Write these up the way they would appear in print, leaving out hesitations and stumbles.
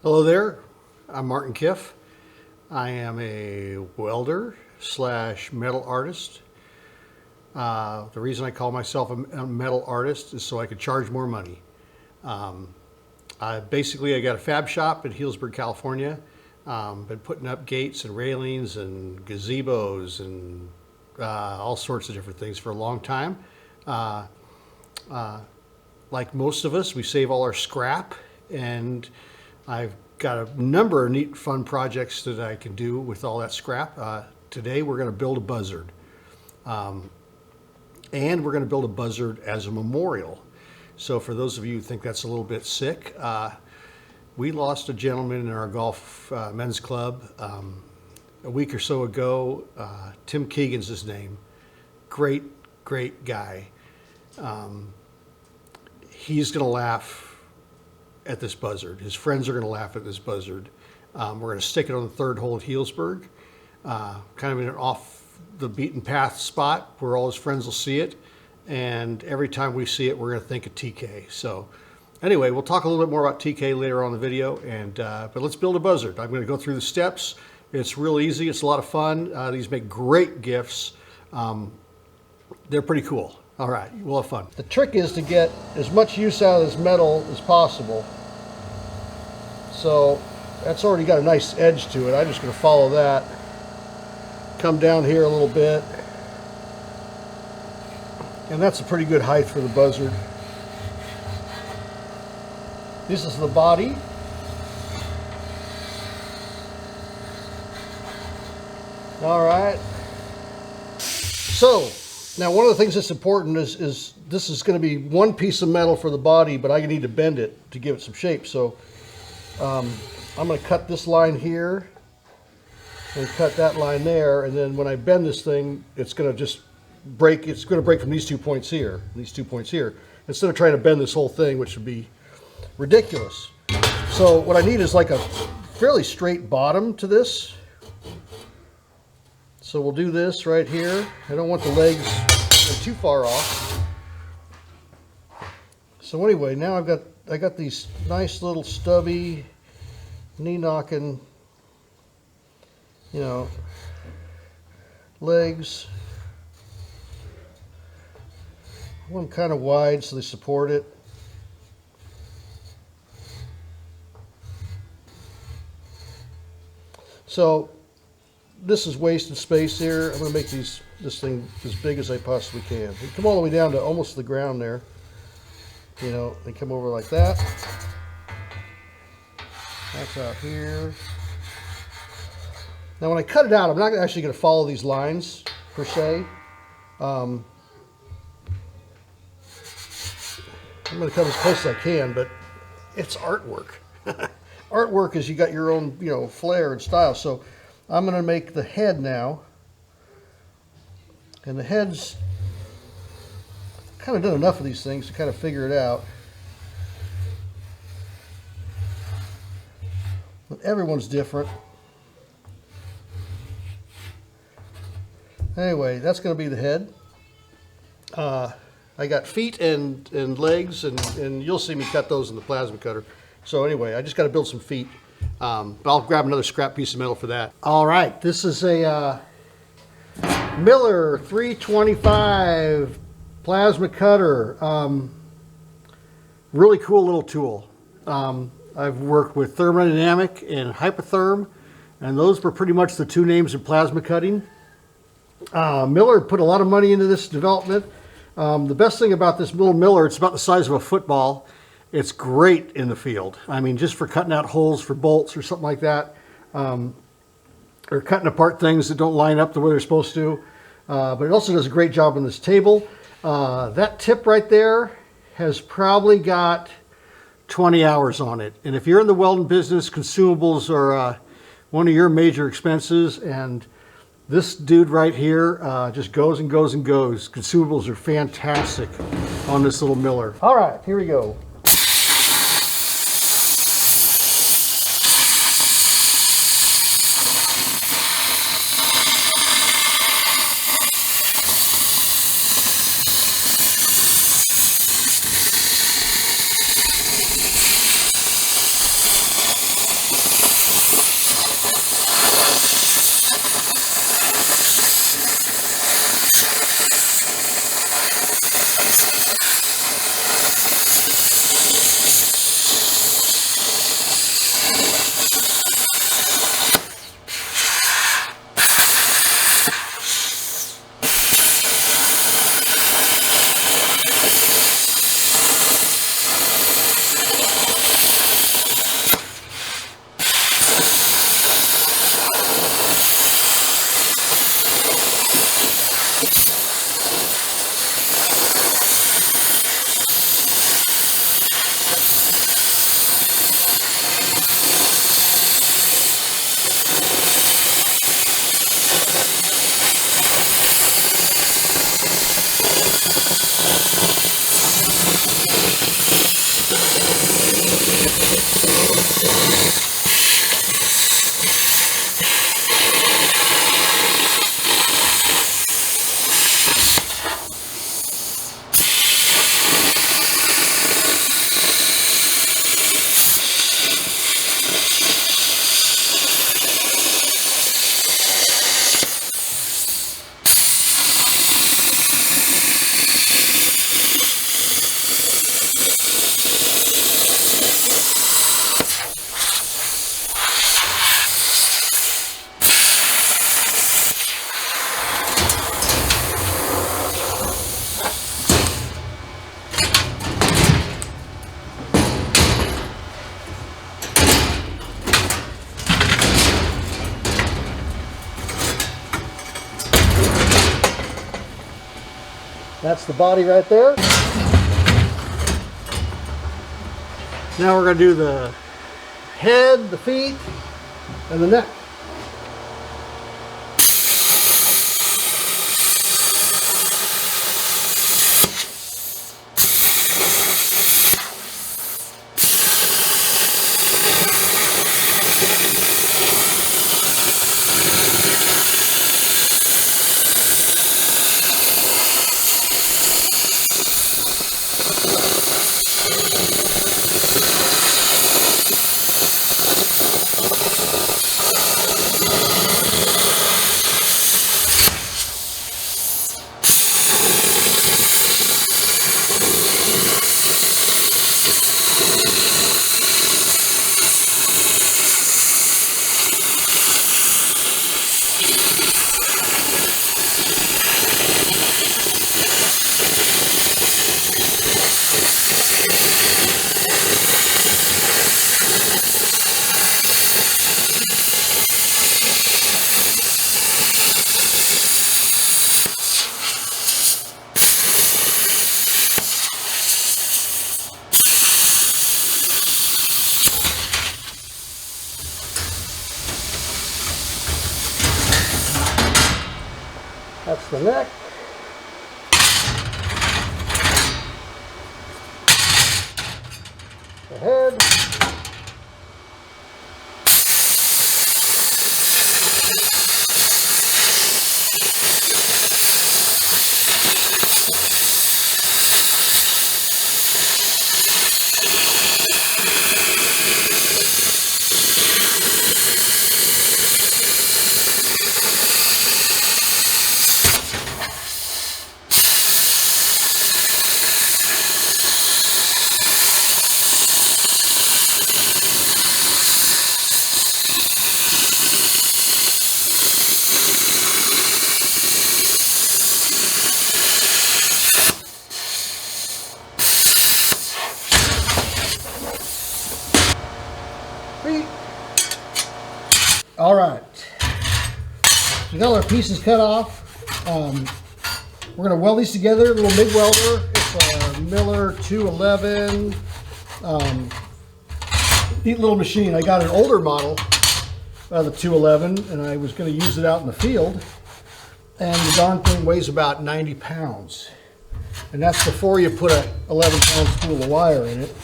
Hello there, I'm Martin Kiff. I am a welder slash metal artist. The reason I call myself a metal artist is so I could charge more money. I got a fab shop in Healdsburg, California. Been putting up gates and railings and gazebos and all sorts of different things for a long time. Like most of us, we save all our scrap, and I've got a number of neat, fun projects that I can do with all that scrap. Today we're going to build a Buzzard. And we're going to build a Buzzard as a memorial. So for those of you who think that's a little bit sick, we lost a gentleman in our golf men's club a week or so ago. Tim Keegan's his name. Great guy. He's going to laugh at this Buzzard. His friends are going to laugh at this Buzzard. We're going to stick it on the third hole at Healdsburg, kind of in an off the beaten path spot where all his friends will see it. And every time we see it, we're going to think of TK. So anyway, we'll talk a little bit more about TK later on in the video. But let's build a Buzzard. I'm going to go through the steps. It's real easy. It's a lot of fun. These make great gifts. They're pretty cool. All right, we'll have fun. The trick is to get as much use out of this metal as possible. So that's already got a nice edge to it. I'm just going to follow that. Come down here a little bit. And that's a pretty good height for the Buzzard. This is the body. All right. So now one of the things that's important is this is going to be one piece of metal for the body, but I need to bend it to give it some shape. So I'm going to cut this line here and cut that line there, and then when I bend this thing, it's going to just break. It's going to break from these 2 points here, instead of trying to bend this whole thing, which would be ridiculous. So what I need is like a fairly straight bottom to this. So we'll do this right here. I don't want the legs too far off. So anyway, now I got these nice little stubby, knee-knocking, legs. I want them kind of wide so they support it. So this is wasted space here. I'm going to make this thing as big as I possibly can. You come all the way down to almost the ground there. And come over like that. That's out here. Now when I cut it out, I'm not actually going to follow these lines per se. I'm going to come as close as I can, but it's artwork. Artwork is you got your own, flair and style. So I'm going to make the head now. And the head's kind of done enough of these things to kind of figure it out. But everyone's different. Anyway, that's going to be the head. I got feet and legs, and you'll see me cut those in the plasma cutter. So anyway, I just got to build some feet. But I'll grab another scrap piece of metal for that. All right, this is a Miller 325 plasma cutter. Really cool little tool. I've worked with thermodynamic and hypotherm, and those were pretty much the two names of plasma cutting. Miller put a lot of money into this development. The best thing about this little Miller, it's about the size of a football. It's great in the field. I mean, just for cutting out holes for bolts or something like that, or cutting apart things that don't line up the way they're supposed to. But it also does a great job on this table. That tip right there has probably got 20 hours on it. And if you're in the welding business, consumables are one of your major expenses. And this dude right here just goes and goes and goes. Consumables are fantastic on this little Miller. All right, here we go. That's the body right there. Now we're going to do the head, the feet, and the neck. That's the neck. The head. All right, so we got our pieces cut off. We're gonna weld these together. A little MIG welder. It's a Miller 211. Neat little machine. I got an older model of the 211, and I was gonna use it out in the field. And the darn thing weighs about 90 pounds. And that's before you put a 11-pound spool of wire in it.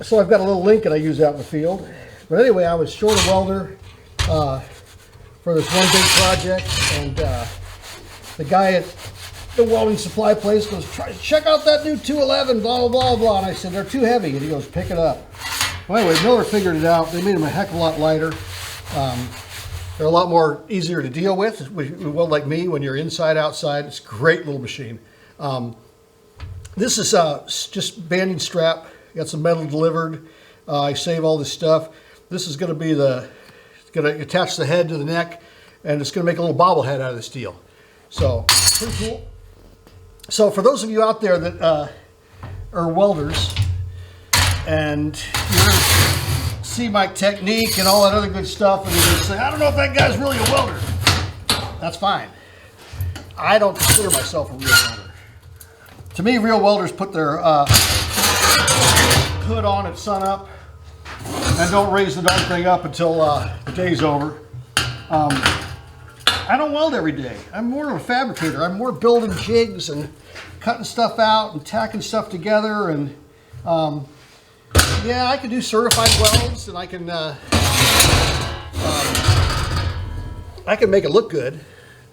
So I've got a little Lincoln I use out in the field. But anyway, I was short a welder for this one big project, and the guy at the welding supply place goes, check out that new 211, blah, blah, blah, blah. And I said, they're too heavy. And he goes, pick it up. Well, anyway, Miller figured it out. They made them a heck of a lot lighter. They're a lot more easier to deal with. Well, like me, when you're inside, outside, it's a great little machine. This is just banding strap. Got some metal delivered. I save all this stuff. This is going to be going to attach the head to the neck, and it's going to make a little bobblehead out of this deal. So, pretty cool. So, for those of you out there that are welders, and you're going to see my technique and all that other good stuff, and you're going to say, I don't know if that guy's really a welder. That's fine. I don't consider myself a real welder. To me, real welders put their hood on at sunup and don't raise the darn thing up until the day's over. I don't weld every day. I'm more of a fabricator. I'm more building jigs and cutting stuff out and tacking stuff together. And yeah, I can do certified welds, and I can make it look good.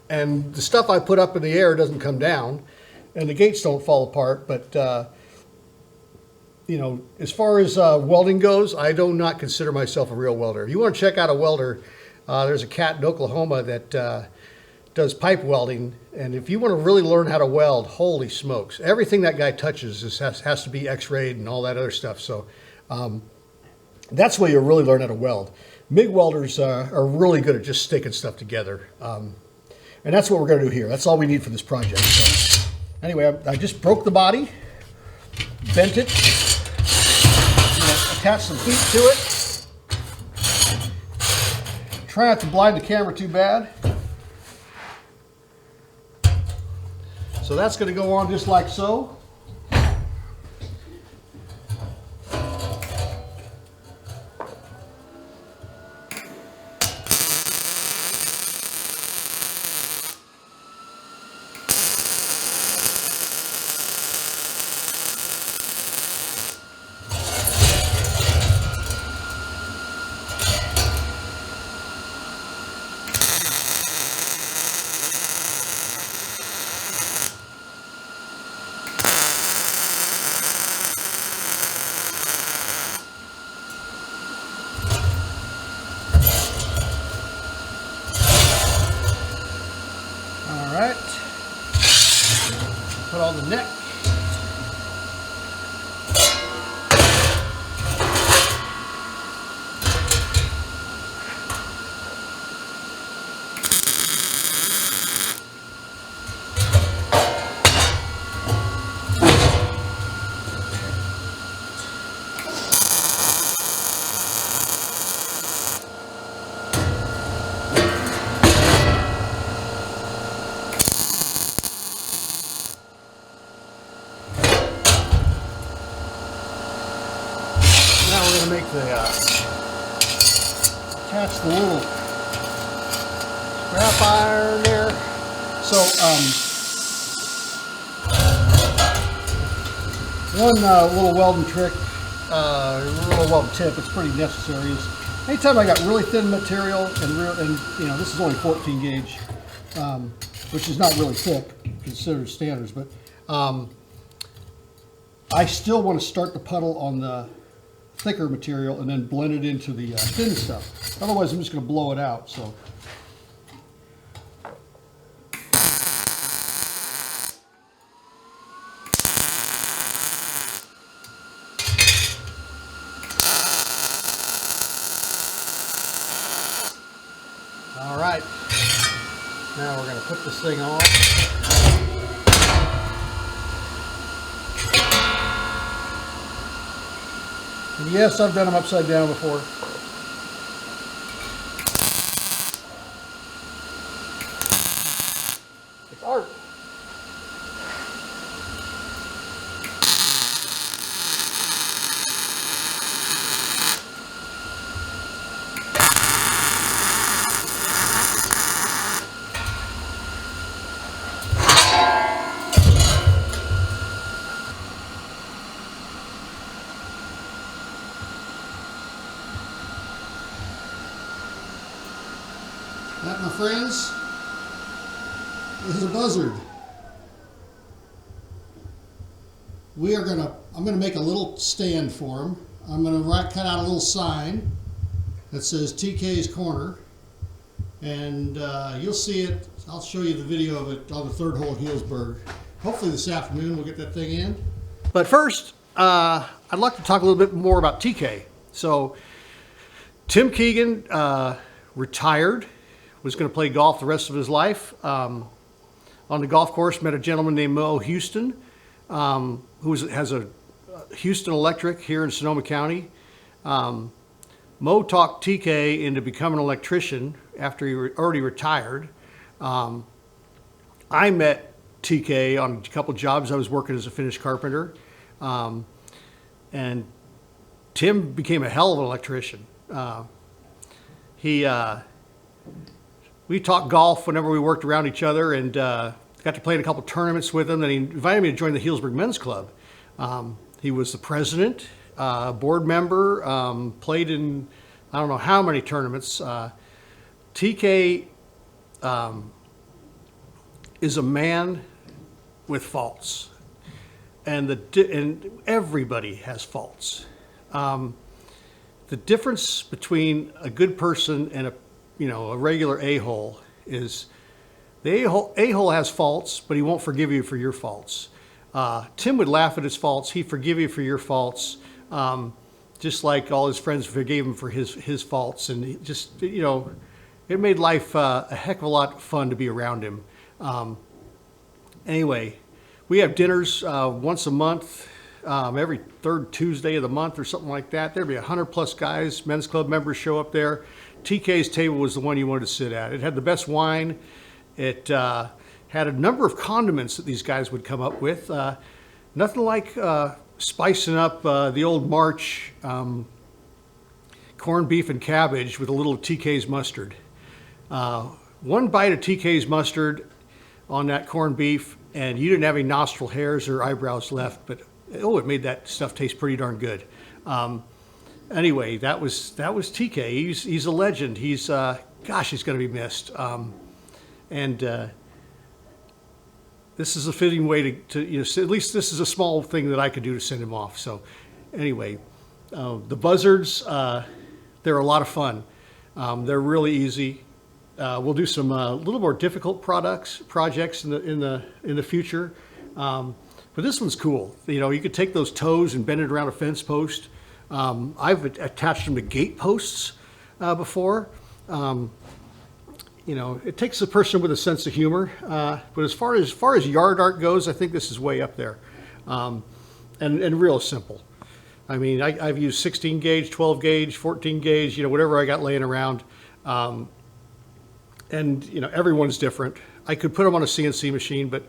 And the stuff I put up in the air doesn't come down, and the gates don't fall apart. But you know, as far as welding goes, I do not consider myself a real welder. If you want to check out a welder, there's a cat in Oklahoma that does pipe welding. And if you want to really learn how to weld, holy smokes. Everything that guy touches has to be x-rayed and all that other stuff. So that's where you really learn how to weld. MIG welders are really good at just sticking stuff together. And that's what we're going to do here. That's all we need for this project. So anyway, I just broke the body, bent it, attach some feet to it. Try not to blind the camera too bad. So that's going to go on just like so. Alright, put on the neck. Now we're going to make the attach the little scrap iron there. So one little welding trick, little welding tip, it's pretty necessary, is anytime I got really thin material and you know, this is only 14 gauge, which is not really thick considered standards, but I still want to start the puddle on the thicker material and then blend it into the thin stuff. Otherwise, I'm just going to blow it out. So. All right. Now we're going to put this thing on. Yes, I've done them upside down before. It's art. That, my friends, is a Buzzard. I'm gonna make a little stand for him. I'm gonna cut out a little sign that says TK's Corner, and you'll see it. I'll show you the video of it on the third hole at Healdsburg. Hopefully this afternoon we'll get that thing in. But first, I'd like to talk a little bit more about TK. So, Tim Keegan retired. Was going to play golf the rest of his life. On the golf course, met a gentleman named Mo Houston, who has a Houston Electric here in Sonoma County. Mo talked TK into becoming an electrician after he already retired. I met TK on a couple jobs. I was working as a finished carpenter. And Tim became a hell of an electrician. We talked golf whenever we worked around each other, and got to play in a couple tournaments with him. Then he invited me to join the Healdsburg Men's Club. He was the president, board member, played in I don't know how many tournaments. TK is a man with faults, and everybody has faults. The difference between a good person and a regular a-hole is the a-hole has faults, but he won't forgive you for your faults. Tim would laugh at his faults. He'd forgive you for your faults, just like all his friends forgave him for his faults. And he just, it made life a heck of a lot fun to be around him. Anyway, we have dinners once a month, every third Tuesday of the month or something like that. There'd be 100+ guys, men's club members show up there. TK's table was the one you wanted to sit at. It had the best wine. It had a number of condiments that these guys would come up with. Nothing like spicing up the old March corned beef and cabbage with a little TK's mustard. One bite of TK's mustard on that corned beef, and you didn't have any nostril hairs or eyebrows left, but oh, it made that stuff taste pretty darn good. Anyway, that was TK. He's a legend. He's gosh, he's going to be missed. This is a fitting way to you know, at least this is a small thing that I could do to send him off. So anyway, the Buzzards, they're a lot of fun. They're really easy. We'll do some little more difficult projects in the future. But this one's cool. You know, you could take those toes and bend it around a fence post. I've attached them to gate posts before. You know, it takes a person with a sense of humor. But as far as yard art goes, I think this is way up there, and real simple. I mean, I've used 16 gauge, 12 gauge, 14 gauge, you know, whatever I got laying around. And you know, everyone's different. I could put them on a CNC machine, but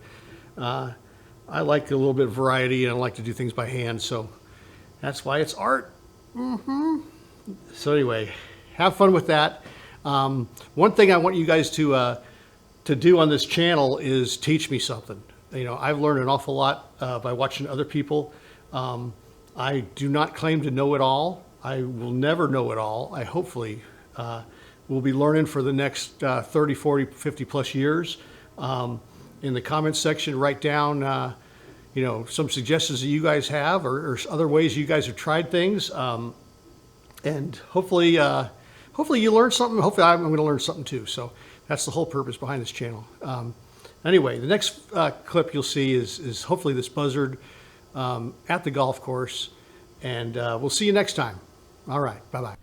I like a little bit of variety, and I like to do things by hand. So that's why it's art. So anyway, have fun with that. One thing I want you guys to do on this channel is teach me something. You know, I've learned an awful lot by watching other people. I do not claim to know it all. I will never know it all. I hopefully will be learning for the next 30, 40, 50 plus years. In the comments section, write down you know, some suggestions that you guys have, or other ways you guys have tried things. And hopefully you learn something. Hopefully I'm going to learn something too. So that's the whole purpose behind this channel. Anyway, the next clip you'll see is hopefully this Buzzard at the golf course. And we'll see you next time. All right, bye-bye.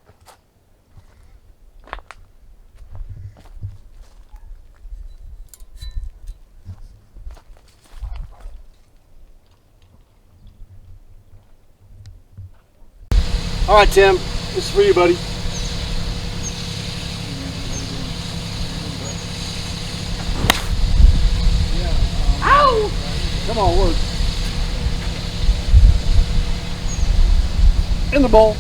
All right, Tim, this is for you, buddy. Ow! Come on, work. In the bowl.